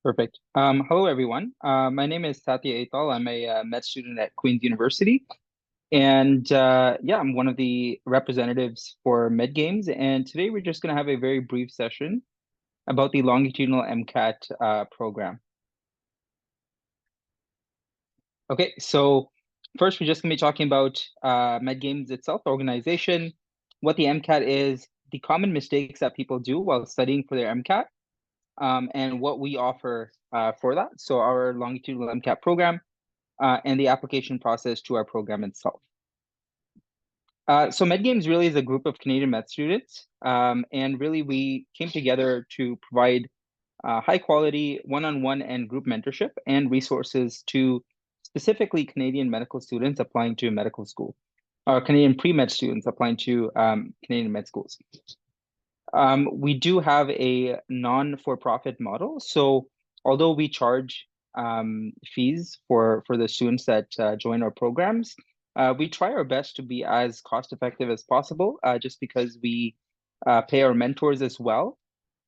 Perfect. Hello, everyone. My name is Satya Aital. I'm a med student at Queen's University. And yeah, I'm one of the representatives for Med Games. And today we're just going to have a very brief session about the longitudinal MCAT program. Okay, so first we're just going to be talking about Med Games itself, the organization, what the MCAT is, the common mistakes that people do while studying for their MCAT, and what we offer for that. So our longitudinal MCAT program. And the application process to our program itself. So MedGames really is a group of Canadian med students, and really we came together to provide high quality one-on-one and group mentorship and resources to specifically Canadian medical students applying to medical school, or Canadian pre-med students applying to Canadian med schools. We do have a non-for-profit model, so although we charge fees for the students that join our programs, we try our best to be as cost effective as possible, just because we pay our mentors as well.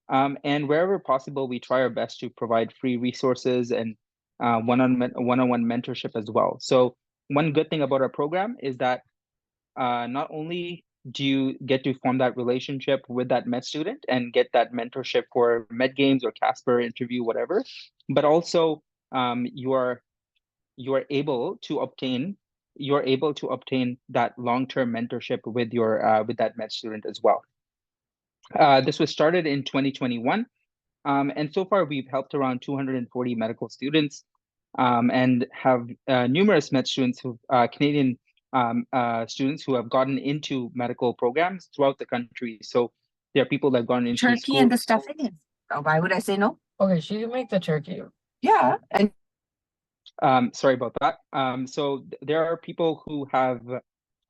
And wherever possible, we try our best to provide free resources and one-on-one mentorship as well. So one good thing about our program is that not only do you get to form that relationship with that med student and get that mentorship for med games or Casper interview, whatever, but also you are able to obtain that long-term mentorship with your with that med student as well. This was started in 2021, and so far we've helped around 240 medical students, and have numerous med students Canadian students who have gotten into medical programs throughout the country. So there are people that have gone into Turkey and school. the stuffing is. Why would I say no? Okay, she can make the turkey. Yeah, and Sorry about that. So there are people who have,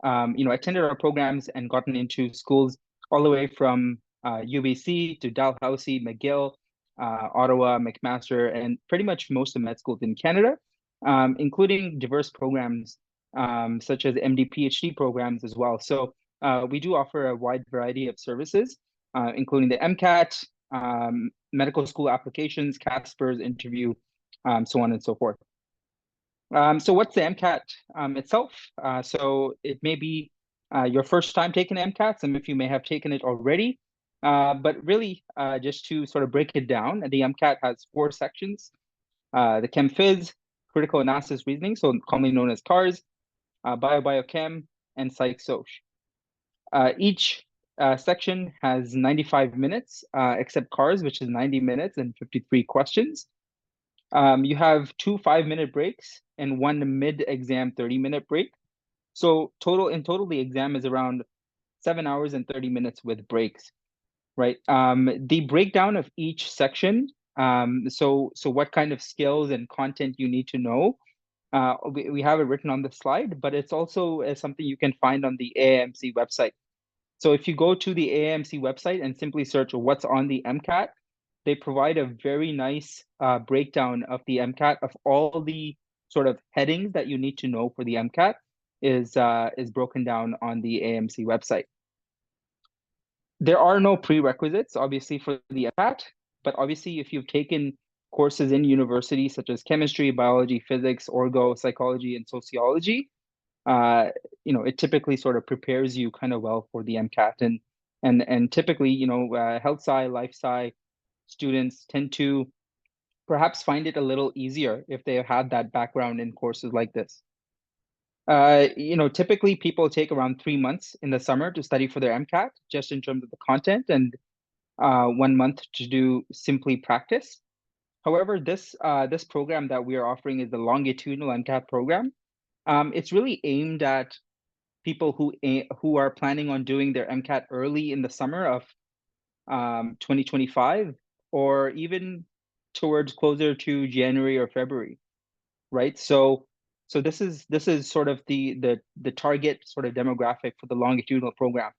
attended our programs and gotten into schools all the way from UBC to Dalhousie, McGill, Ottawa, McMaster, and pretty much most of med schools in Canada, including diverse programs such as MD, PhD programs as well. So we do offer a wide variety of services, including the MCAT, medical school applications, Casper's interview, so on and so forth. So what's the MCAT itself? So it may be your first time taking MCAT. Some of you may have taken it already. But really, just to sort of break it down, the MCAT has 4 sections: the Chem Phys, Critical Analysis Reasoning, so commonly known as CARS, Bio-Biochem, and Psych Soc. Each section has 95 minutes, except CARS, which is 90 minutes and 53 questions. You have 2 5-minute breaks and 1 mid-exam 30-minute break. So in total, the exam is around 7 hours and 30 minutes with breaks, right? The breakdown of each section, so what kind of skills and content you need to know, we have it written on the slide, but it's also something you can find on the AAMC website. So if you go to the AAMC website and simply search what's on the MCAT, they provide a very nice breakdown of the MCAT, of all the sort of headings that you need to know for the MCAT is broken down on the AAMC website. There are no prerequisites, obviously, for the MCAT, but obviously if you've taken courses in university such as chemistry, biology, physics, orgo, psychology, and sociology, it typically sort of prepares you kind of well for the MCAT, and typically, health sci, life sci students tend to perhaps find it a little easier if they have had that background in courses like this. Typically people take around 3 months in the summer to study for their MCAT, just in terms of the content, and 1 month to do simply practice. However, this program that we are offering is the longitudinal MCAT program. It's really aimed at people who are planning on doing their MCAT early in the summer of 2025, or even towards closer to January or February, right? So this is sort of the target sort of demographic for the longitudinal program.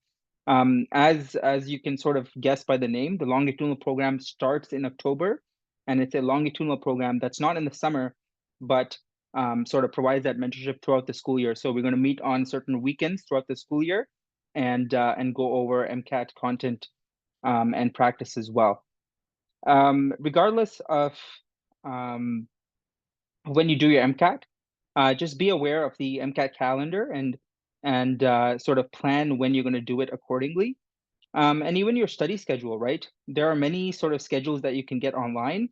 As you can sort of guess by the name, the longitudinal program starts in October, and it's a longitudinal program that's not in the summer, but sort of provides that mentorship throughout the school year. So we're going to meet on certain weekends throughout the school year and go over MCAT content and practice as well. Regardless of when you do your MCAT. Just be aware of the MCAT calendar and sort of plan when you're going to do it accordingly. And even your study schedule, right? There are many sort of schedules that you can get online,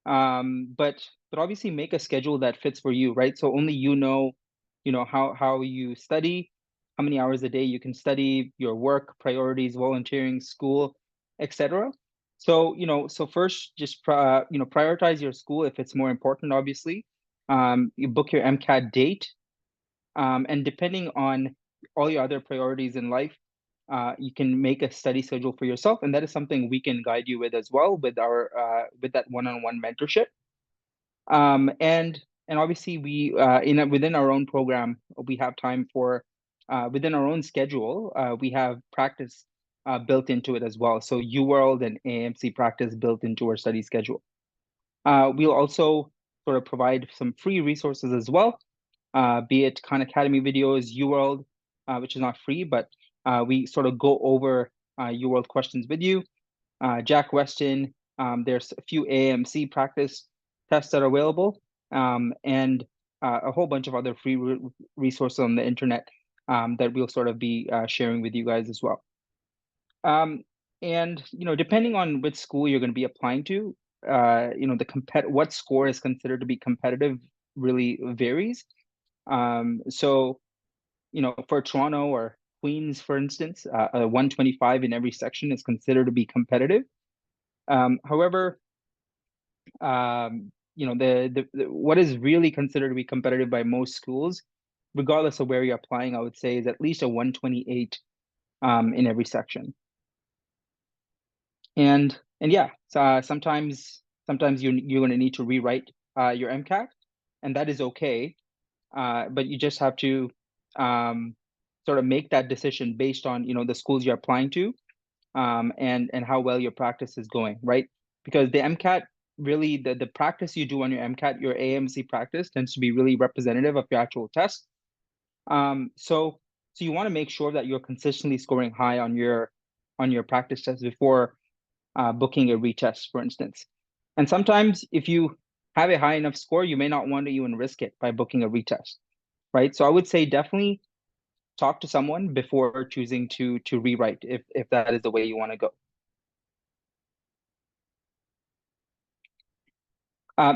but obviously make a schedule that fits for you, right? So only you know how you study, how many hours a day you can study, your work priorities, volunteering, school, etc. So so first just prioritize your school if it's more important, obviously. You book your MCAT date, and depending on all your other priorities in life, you can make a study schedule for yourself, and that is something we can guide you with as well with our with that one-on-one mentorship. And obviously we within our own program we have time for within our own schedule we have practice built into it as well. So UWorld and AMC practice built into our study schedule. We'll also sort of provide some free resources as well, be it Khan Academy videos, UWorld, which is not free, but we sort of go over UWorld questions with you. Jack Weston, there's a few AMC practice tests that are available, and a whole bunch of other free resources on the internet that we'll sort of be sharing with you guys as well. And depending on which school you're going to be applying to, what score is considered to be competitive really varies. So for Toronto or Queens, for instance, a 125 in every section is considered to be competitive. However, what is really considered to be competitive by most schools, regardless of where you're applying, I would say is at least a 128 in every section. And yeah, sometimes you're going to need to rewrite your MCAT, and that is okay. But you just have to sort of make that decision based on the schools you're applying to, and how well your practice is going, right? Because the MCAT really the practice you do on your MCAT, your AMC practice tends to be really representative of your actual test. So you want to make sure that you're consistently scoring high on your practice test before booking a retest, for instance. And sometimes if you have a high enough score, you may not want to even risk it by booking a retest, right? So I would say definitely talk to someone before choosing to rewrite if that is the way you want to go.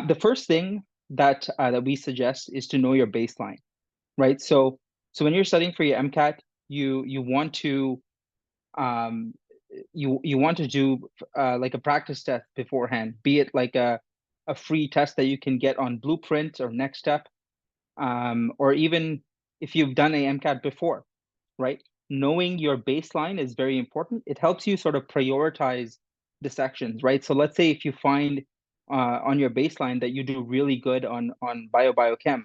The first thing that we suggest is to know your baseline, right? So when you're studying for your MCAT, you want to you want to do like a practice test beforehand, be it like a free test that you can get on Blueprint or Next Step, or even if you've done a MCAT before, right? Knowing your baseline is very important. It helps you sort of prioritize the sections, right? So let's say if you find on your baseline that you do really good on biochem,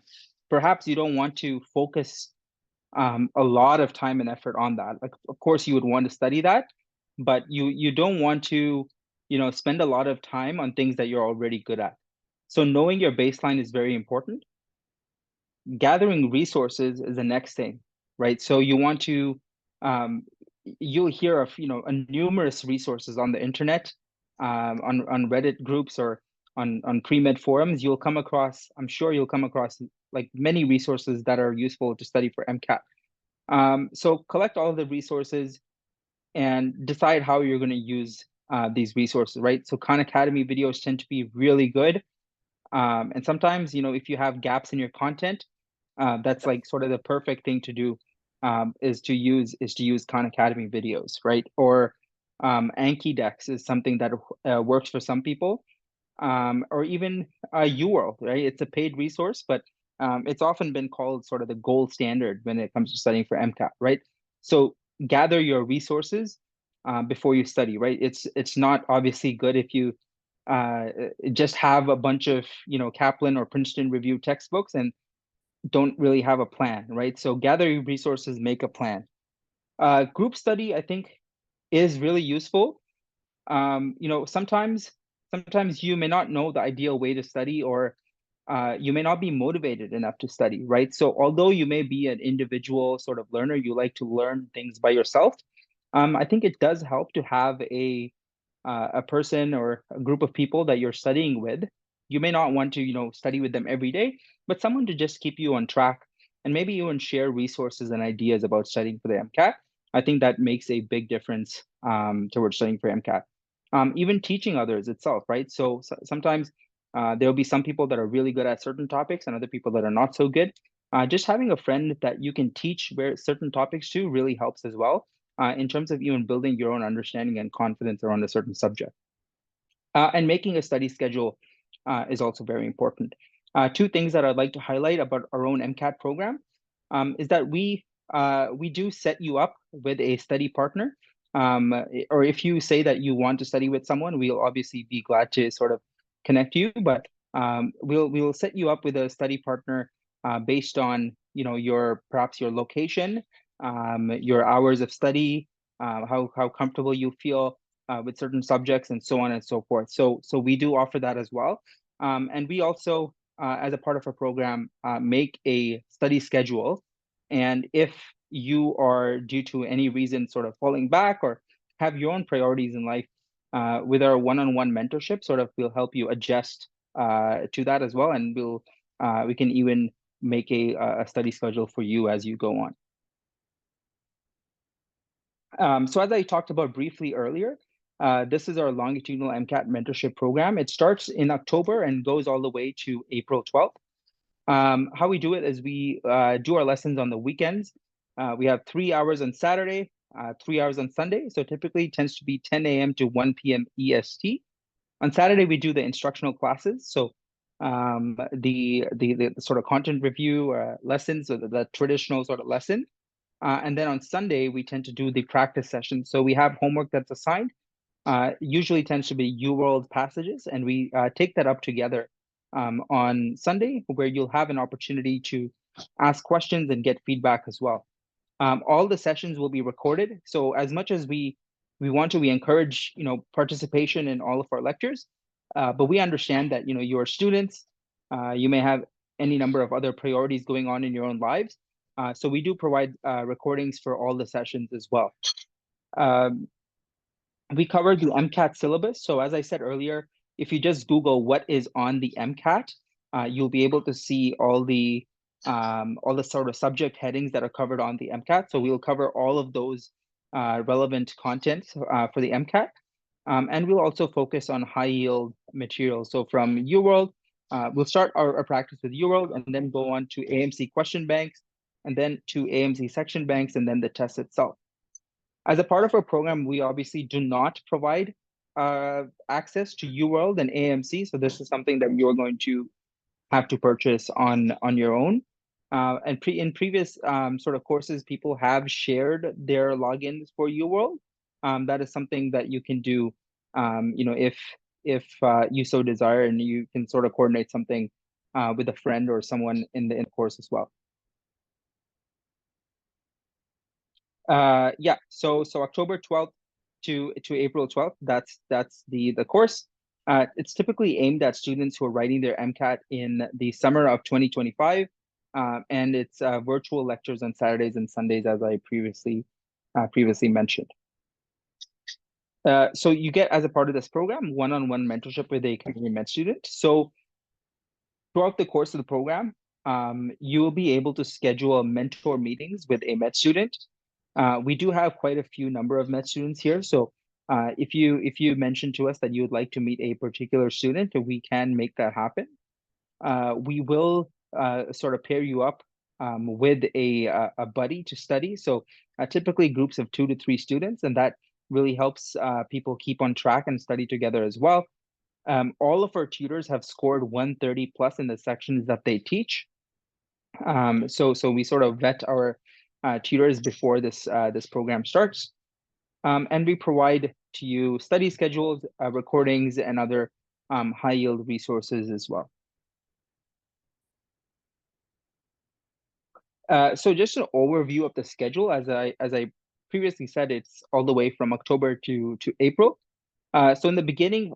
perhaps you don't want to focus a lot of time and effort on that. Like, of course, you would want to study that, but you don't want to, spend a lot of time on things that you're already good at. So knowing your baseline is very important. Gathering resources is the next thing, right? So you want to, you'll hear of, numerous resources on the internet, on Reddit groups or on pre-med forums. I'm sure you'll come across like many resources that are useful to study for MCAT. So collect all the resources and decide how you're going to use these resources, right? So Khan Academy videos tend to be really good. And sometimes, if you have gaps in your content, that's like sort of the perfect thing to do, is to use Khan Academy videos, right? Or Anki is something that works for some people, or even UWorld, right? It's a paid resource, but it's often been called sort of the gold standard when it comes to studying for MCAT, right? So gather your resources before you study, right? It's not obviously good if you just have a bunch of Kaplan or Princeton review textbooks and don't really have a plan, right? So gather your resources, make a plan. Group study, I think, is really useful. Sometimes you may not know the ideal way to study, or you may not be motivated enough to study, right? So although you may be an individual sort of learner, you like to learn things by yourself, I think it does help to have a person or a group of people that you're studying with, You may not want to, study with them every day, but someone to just keep you on track and maybe even share resources and ideas about studying for the MCAT. I think that makes a big difference towards studying for MCAT. Even teaching others itself, right? So sometimes there'll be some people that are really good at certain topics and other people that are not so good. Just having a friend that you can teach certain topics to really helps as well in terms of even building your own understanding and confidence around a certain subject. And making a study schedule is also very important. Two things that I'd like to highlight about our own MCAT program is that we do set you up with a study partner. Or if you say that you want to study with someone, we'll obviously be glad to sort of connect you. But we'll set you up with a study partner based on perhaps your location, your hours of study, how comfortable you feel with certain subjects, and so on and so forth. So we do offer that as well. And we also, as a part of our program, make a study schedule. And if you are, due to any reason, sort of falling back or have your own priorities in life, with our one-on-one mentorship, sort of we'll help you adjust to that as well. And we can even make a study schedule for you as you go on. So as I talked about briefly earlier, this is our longitudinal MCAT mentorship program. It starts in October and goes all the way to April 12th. How we do it is we do our lessons on the weekends. We have 3 hours on Saturday, 3 hours on Sunday. So typically it tends to be 10 a.m. to 1 p.m. EST. On Saturday, we do the instructional classes. So the sort of content review lessons, or the traditional sort of lesson. And then on Sunday, we tend to do the practice session. So we have homework that's assigned. Usually tends to be UWorld passages, and we take that up together on Sunday, where you'll have an opportunity to ask questions and get feedback as well. All the sessions will be recorded. So as much as we encourage participation in all of our lectures, but we understand that you're students, you may have any number of other priorities going on in your own lives. So we do provide recordings for all the sessions as well. We covered the MCAT syllabus. So as I said earlier, if you just Google what is on the MCAT, you'll be able to see all the sort of subject headings that are covered on the MCAT. So we'll cover all of those relevant content for the MCAT. And we'll also focus on high yield materials. So from UWorld, we'll start our practice with UWorld and then go on to AMC question banks, and then to AMC section banks, and then the test itself. As a part of our program, we obviously do not provide access to UWorld and AMC. So this is something that you're going to have to purchase on your own. And in previous sort of courses, people have shared their logins for UWorld. That is something that you can do, if you so desire, and you can sort of coordinate something with a friend or someone in the course as well. Yeah, so October 12th to April 12th, that's the course. It's typically aimed at students who are writing their MCAT in the summer of 2025, and it's virtual lectures on Saturdays and Sundays, as I previously mentioned. So you get, as a part of this program, one-on-one mentorship with a Canadian med student. So throughout the course of the program, you will be able to schedule mentor meetings with a med student. We do have quite a few number of med students here. So if you mention to us that you would like to meet a particular student, we can make that happen. We will sort of pair you up with a buddy to study. So typically groups of 2 to 3 students, and that really helps people keep on track and study together as well. All of our tutors have scored 130 plus in the sections that they teach. So we sort of vet our tutors before this program starts. And we provide to you study schedules, recordings, and other high yield resources as well. So just an overview of the schedule, as I previously said, it's all the way from October to April. So in the beginning,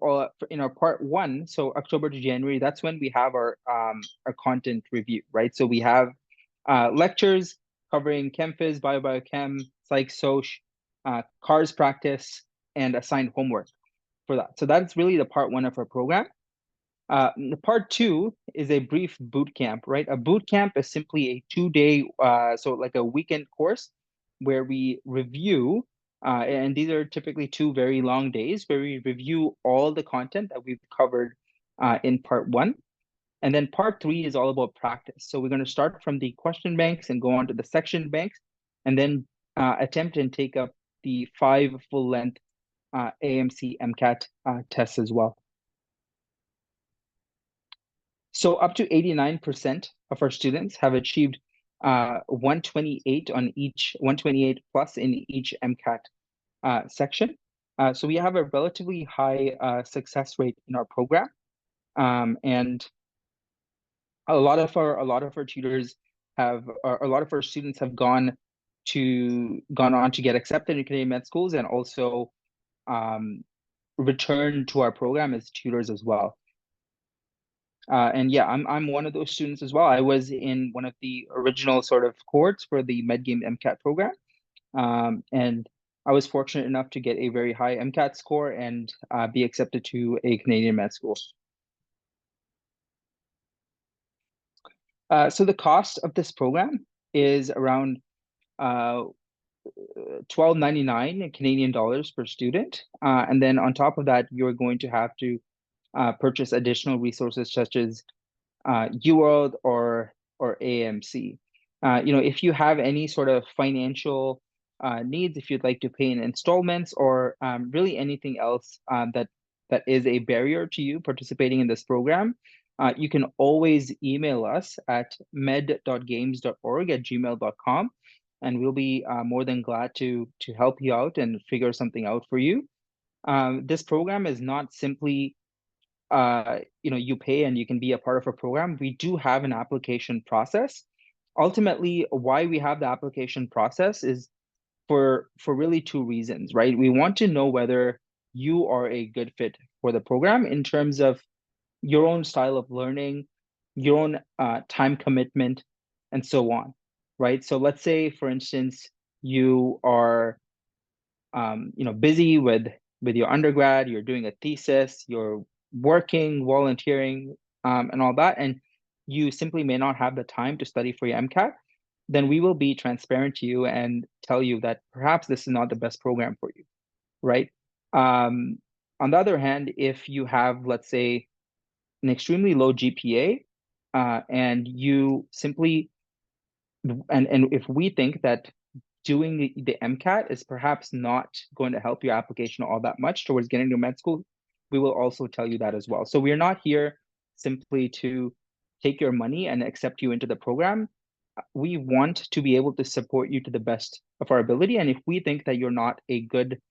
in our part 1, so October to January, that's when we have our content review, right? So we have lectures covering ChemPhys, BioChem, Psych, Soc, CARS practice, and assigned homework for that. So that's really the part 1 of our program. Part two is a brief boot camp, right? A boot camp is simply a 2-day, so like a weekend course where we review, and these are typically 2 very long days where we review all the content that we've covered in part one. And then part three is all about practice. So we're going to start from the question banks and go on to the section banks, and then attempt and take up the 5 full-length AMC MCAT tests as well. So up to 89% of our students have achieved 128 on each, 128 plus in each MCAT section. So we have a relatively high success rate in our program, and a lot of our tutors have, a lot of our students have gone on to get accepted in Canadian med schools, and also return to our program as tutors as well. And yeah, I'm one of those students as well. I was in one of the original sort of cohorts for the MedGame MCAT program, and I was fortunate enough to get a very high MCAT score and be accepted to a Canadian med school. So the cost of this program is around $12.99 Canadian dollars per student, and then on top of that, you're going to have to purchase additional resources such as UWorld or AMC. If you have any sort of financial needs, if you'd like to pay in installments, or really anything else that is a barrier to you participating in this program, you can always email us at med.games.org@gmail.com, and we'll be more than glad to help you out and figure something out for you. This program is not simply you pay and you can be a part of a program. We do have an application process. Ultimately, why we have the application process is for really 2 reasons, right? We want to know whether you are a good fit for the program in terms of your own style of learning, your own time commitment, and so on, right? So let's say, for instance, you are busy with your undergrad, you're doing a thesis, you're working, volunteering, and all that, and you simply may not have the time to study for your MCAT, then we will be transparent to you and tell you that perhaps this is not the best program for you, right? On the other hand, if you have, let's say, an extremely low GPA, and you simply, and if we think that doing the MCAT is perhaps not going to help your application all that much towards getting to med school, we will also tell you that as well. So we're not here simply to take your money and accept you into the program. We want to be able to support you to the best of our ability. And if we think that you're not a good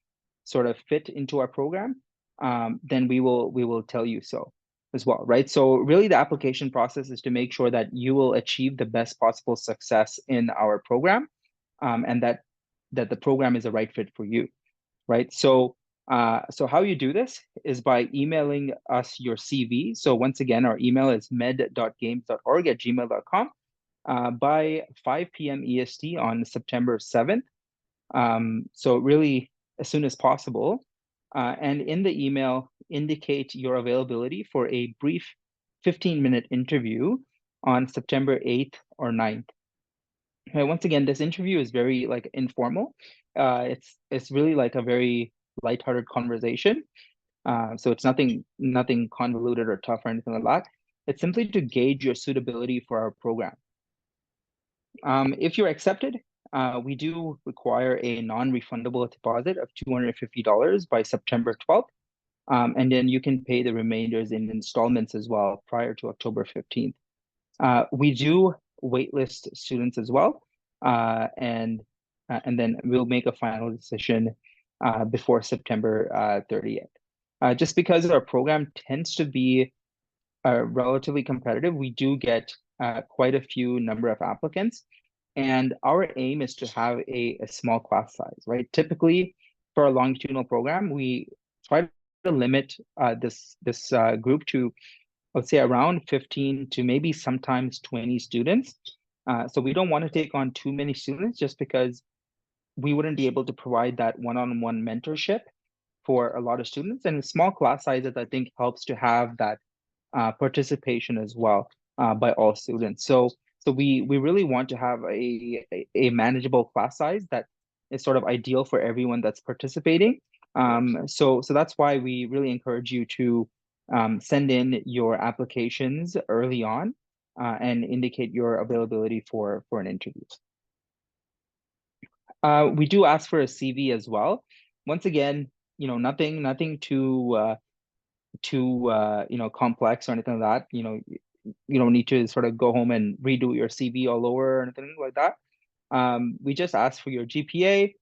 sort of fit into our program, then we will tell you so as well, right? So really the application process is to make sure that you will achieve the best possible success in our program, and that the program is a right fit for you, right? So how you do this is by emailing us your CV. So once again, our email is med.games.org@gmail.com by 5 p.m. EST on September 7th. So really as soon as possible. And in the email, indicate your availability for a brief 15-minute interview on September 8th or 9th. Okay, once again, this interview is very like informal. It's really like a very lighthearted conversation. So it's nothing convoluted or tough or anything like that. It's simply to gauge your suitability for our program. If you're accepted, we do require a non-refundable deposit of $250 by September 12th. And then you can pay the remainders in installments as well prior to October 15th. We do waitlist students as well, and then we'll make a final decision before September 30th. Just because our program tends to be relatively competitive, we do get quite a few number of applicants, and our aim is to have a small class size, right? Typically, for a longitudinal program, we try to limit this group to, let's say, around 15 to maybe sometimes 20 students. So we don't want to take on too many students just because we wouldn't be able to provide that one-on-one mentorship for a lot of students. And small class sizes, I think, helps to have that participation as well by all students. So we really want to have a manageable class size that is sort of ideal for everyone that's participating. So that's why we really encourage you to send in your applications early on and indicate your availability for an interview. We do ask for a CV as well. Once again, nothing too complex or anything like that. You don't need to sort of go home and redo your CV all over or anything like that. We just ask for your GPA,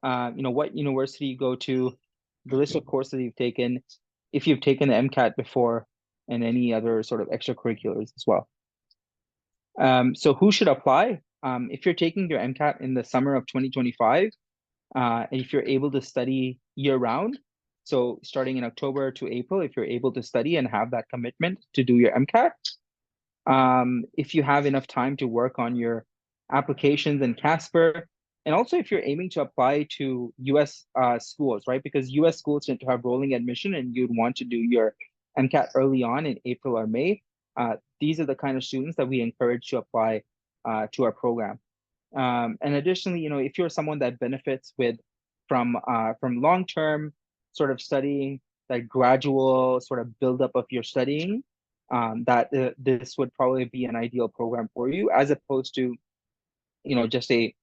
what university you go to, the list of courses you've taken, if you've taken the MCAT before, and any other sort of extracurriculars as well. So who should apply? If you're taking your MCAT in the summer of 2025, and if you're able to study year-round, so starting in October to April, if you're able to study and have that commitment to do your MCAT, if you have enough time to work on your applications in Casper, and also if you're aiming to apply to US schools, right? Because US schools tend to have rolling admission and you'd want to do your MCAT early on in April or May. These are the kind of students that we encourage to apply to our program. And additionally, if you're someone that benefits from long-term sort of studying, that gradual sort of buildup of your studying, that this would probably be an ideal program for you, as opposed to, just a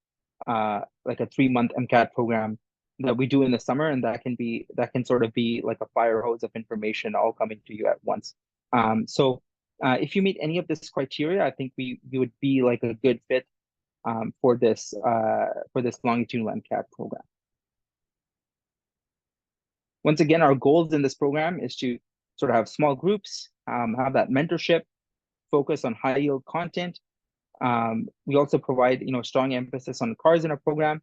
like a 3-month MCAT program that we do in the summer, and that can sort of be like a fire hose of information all coming to you at once. So if you meet any of this criteria, I think you would be like a good fit for this longitudinal MCAT program. Once again, our goals in this program is to sort of have small groups, have that mentorship, focus on high yield content. We also provide strong emphasis on cars in our program,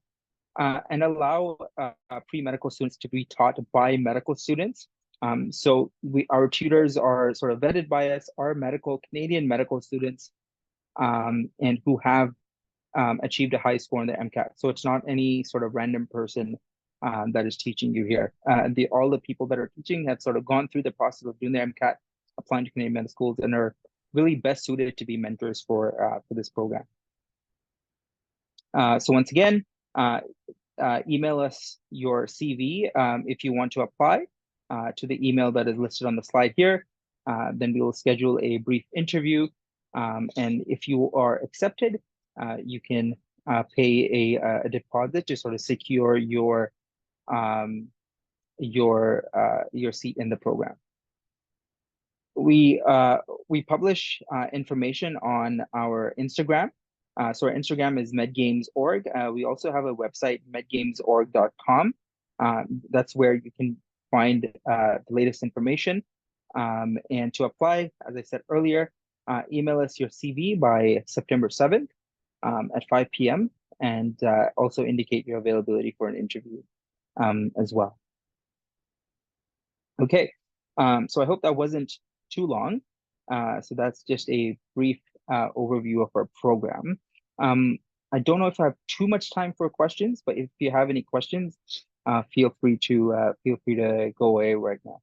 and allow pre-medical students to be taught by medical students. So our tutors are sort of vetted by us, are Canadian medical students, and who have achieved a high score in the MCAT. So it's not any sort of random person that is teaching you here. All the people that are teaching have sort of gone through the process of doing the MCAT, applying to Canadian medical schools, and are really best suited to be mentors for this program. So once again, email us your CV if you want to apply to the email that is listed on the slide here. Then we will schedule a brief interview. And if you are accepted, you can pay a deposit to sort of secure your seat in the program. We publish information on our Instagram. So our Instagram is medgames.org. We also have a website, medgamesorg.com. That's where you can find the latest information. And to apply, as I said earlier, email us your CV by September 7th at 5 p.m. and also indicate your availability for an interview as well. Okay, so I hope that wasn't too long. So that's just a brief overview of our program. I don't know if I have too much time for questions, but if you have any questions, feel free to go away right now.